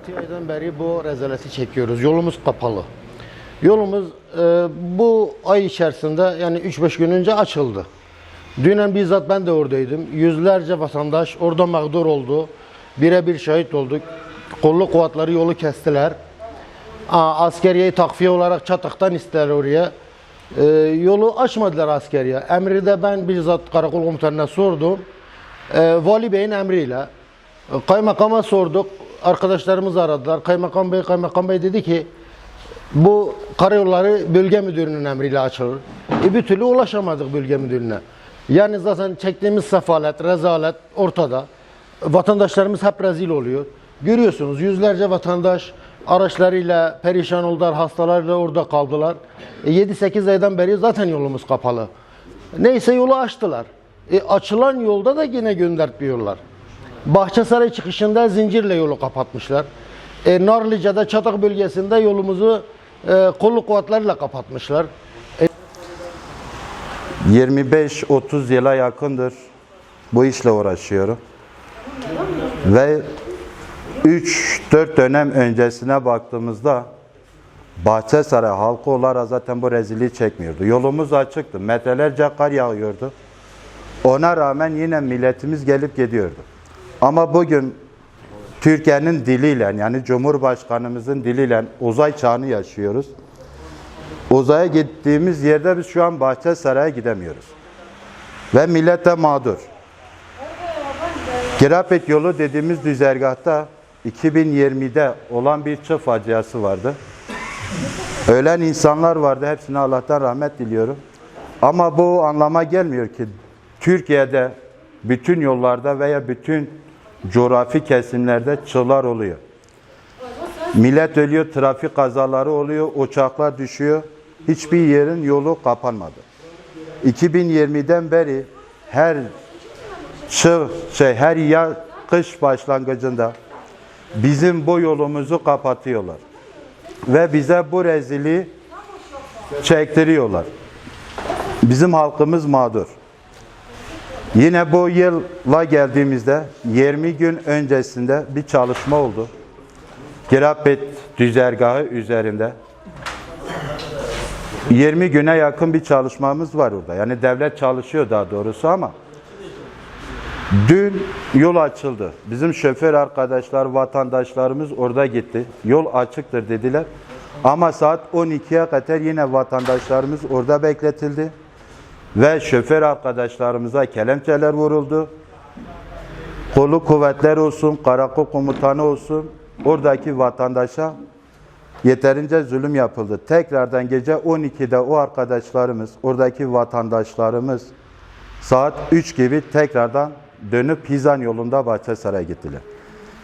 6 aydan beri bu rezaleti çekiyoruz. Yolumuz kapalı. Yolumuz bu ay içerisinde yani 3-5 gün önce açıldı. Dünen bizzat ben de oradaydım. Yüzlerce vatandaş orada mağdur oldu. Birebir şahit olduk. Kolluk kuvvetleri yolu kestiler. Askeriyeyi takviye olarak çatıktan istediler oraya. Yolu açmadılar askeriye. Emri de ben bizzat karakol komutanına sordum. Vali Bey'in emriyle. Kaymakama sorduk. Arkadaşlarımız aradılar. Kaymakam Bey dedi ki bu karayolları bölge müdürünün emriyle açılır. Bir türlü ulaşamadık bölge müdürüne. Yani zaten çektiğimiz sefalet, rezalet ortada. Vatandaşlarımız hep rezil oluyor. Görüyorsunuz yüzlerce vatandaş araçlarıyla perişan oldular, hastalarıyla orada kaldılar. 7-8 aydan beri zaten yolumuz kapalı. Neyse yolu açtılar. Açılan yolda da yine göndertmiyorlar. Bahçesaray çıkışında zincirle yolu kapatmışlar. Narlıca'da Çatak bölgesinde yolumuzu kolluk kuvvetleriyle kapatmışlar. 25-30 yıla yakındır bu işle uğraşıyorum. Ve 3-4 dönem öncesine baktığımızda Bahçesaray halkı olarak zaten bu rezilliği çekmiyordu. Yolumuz açıktı. Metrelerce kar yağıyordu. Ona rağmen yine milletimiz gelip gidiyordu. Ama bugün Türkiye'nin diliyle yani Cumhurbaşkanımızın diliyle uzay çağını yaşıyoruz. Uzaya gittiğimiz yerde biz şu an Bahçesaray'a gidemiyoruz. Ve millet de mağdur. Girapet yolu dediğimiz düzergahta 2020'de olan bir çığ faciası vardı. Ölen insanlar vardı. Hepsine Allah'tan rahmet diliyorum. Ama bu anlama gelmiyor ki Türkiye'de bütün yollarda veya bütün coğrafi kesimlerde çığlar oluyor. Millet ölüyor, trafik kazaları oluyor, uçaklar düşüyor. Hiçbir yerin yolu kapanmadı. 2020'den beri her kış başlangıcında bizim bu yolumuzu kapatıyorlar. Ve bize bu rezilliği çektiriyorlar. Bizim halkımız mağdur. Yine bu yıla geldiğimizde 20 gün öncesinde bir çalışma oldu. Girapet düzergahı üzerinde. 20 güne yakın bir çalışmamız var orada. Yani devlet çalışıyor daha doğrusu ama dün yol açıldı. Bizim şoför arkadaşlar, vatandaşlarımız orada gitti. Yol açıktır dediler. Ama saat 12'ye kadar yine vatandaşlarımız orada bekletildi. Ve şoför arkadaşlarımıza kelepçeler vuruldu. Kolluk kuvvetler olsun, karakol komutanı olsun, oradaki vatandaşa yeterince zulüm yapıldı. Tekrardan gece 12'de o arkadaşlarımız, oradaki vatandaşlarımız saat 3 gibi tekrardan dönüp Hizan yolunda Bahçesaray'a gittiler.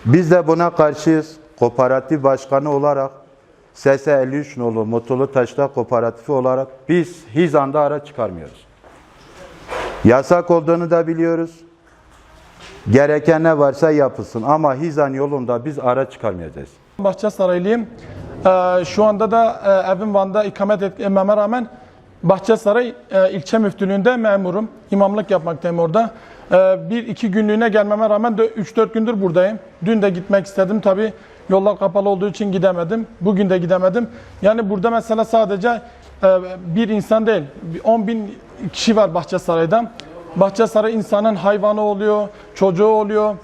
Biz de buna karşıyız. Kooperatif başkanı olarak SS 53 nolu Mutlu Taşlar Kooperatifi olarak biz Hizan'da araç çıkarmıyoruz. Yasak olduğunu da biliyoruz. Gereken ne varsa yapılsın ama Hizan yolunda biz araç çıkarmayacağız. Bahçesaraylıyım. Şu anda da evim Van'da ikamet etmeme rağmen Bahçesaray ilçe müftülüğünde memurum. İmamlık yapmaktayım orada. 1-2 günlüğüne gelmeme rağmen de 3-4 gündür buradayım. Dün de gitmek istedim. Tabii yollar kapalı olduğu için gidemedim. Bugün de gidemedim. Yani burada mesela sadece bir insan değil, 10.000 kişi var Bahçesaray'da. Bahçesaray insanın hayvanı oluyor, çocuğu oluyor.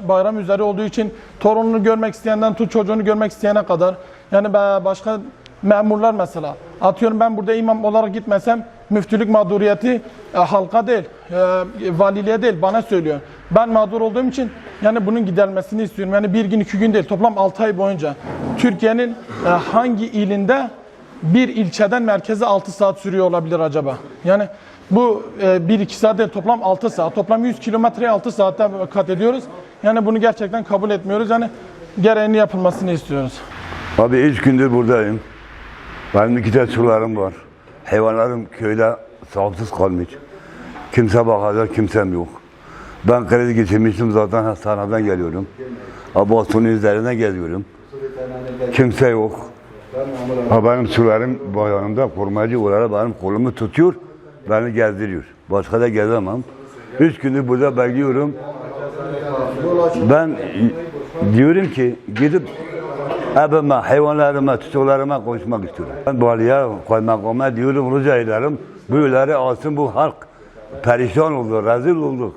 Bayram üzeri olduğu için torununu görmek isteyenden tut çocuğunu görmek isteyene kadar. Yani başka memurlar mesela. Atıyorum ben burada imam olarak gitmesem müftülük mağduriyeti halka değil, valiliğe değil bana söylüyor. Ben mağdur olduğum için yani bunun giderilmesini istiyorum. Yani 1 gün 2 gün değil toplam 6 ay boyunca. Türkiye'nin hangi ilinde bir ilçeden merkeze 6 saat sürüyor olabilir acaba? Yani bu 1-2 saat değil toplam 6 saat. Toplam 100 kilometreye 6 saatte kat ediyoruz. Yani bunu gerçekten kabul etmiyoruz. Yani gereğini yapılmasını istiyoruz. Abi 3 gündür buradayım. Benim 2 tane çocuklarım var. Hayvanlarım köyde sahipsiz kalmış. Kimse bakacak kimsem yok. Ben kredi geçirmiştim zaten hastaneden geliyorum. Abasının üzerine geliyorum. Kimse yok. Benim çocuklarım yanımda korumacı olarak benim kolumu tutuyor. Beni gezdiriyor. Başka da gezemem. 3 gündür burada bekliyorum. Ben diyorum ki gidip Evime, hayvanlarıma, çocuklarıma konuşmak istiyorum. Ben valiye, kaymakama diyorum, rica ederim. Böyleleri alsın, bu halk perişan oldu, rezil olduk.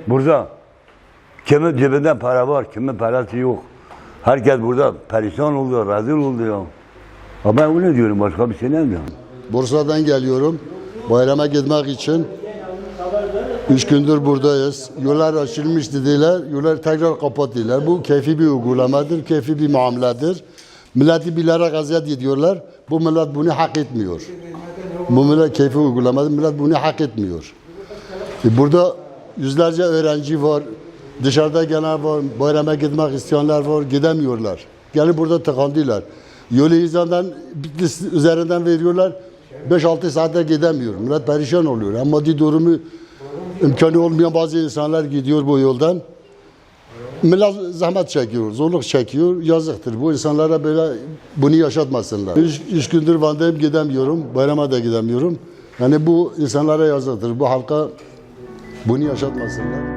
Burada kimin cebinde para var, kimin parası yok. Herkes burada perişan oldu, rezil oldu ya. Ama ben öyle diyorum, başka bir şey ne diyorum. Bursa'dan geliyorum. Bayrama gitmek için 3 gündür buradayız. Yollar açılmış dediler. Yollar tekrar kapattılar. Bu keyfi bir uygulamadır. Keyfi bir muameledir. Milleti bilerek aziyet ediyorlar. Bu millet bunu hak etmiyor. Bu millet keyfi uygulamadır. Millet bunu hak etmiyor. Burada yüzlerce öğrenci var. Dışarıda gelen var. Bayrama gitmek isteyenler var. Gidemiyorlar. Gelip burada tıkandılar. Yolu izandan üzerinden veriyorlar. 5-6 saatte gidemiyor. Millet perişan oluyor. Ama maddi durumu imkanı olmayan bazı insanlar gidiyor bu yoldan. Millet zahmet çekiyor, zorluk çekiyor. Yazıktır. Bu insanlara böyle bunu yaşatmasınlar. 3 gündür Van'dayım, gidemiyorum. Bayrama da gidemiyorum. Yani bu insanlara yazıktır. Bu halka bunu yaşatmasınlar.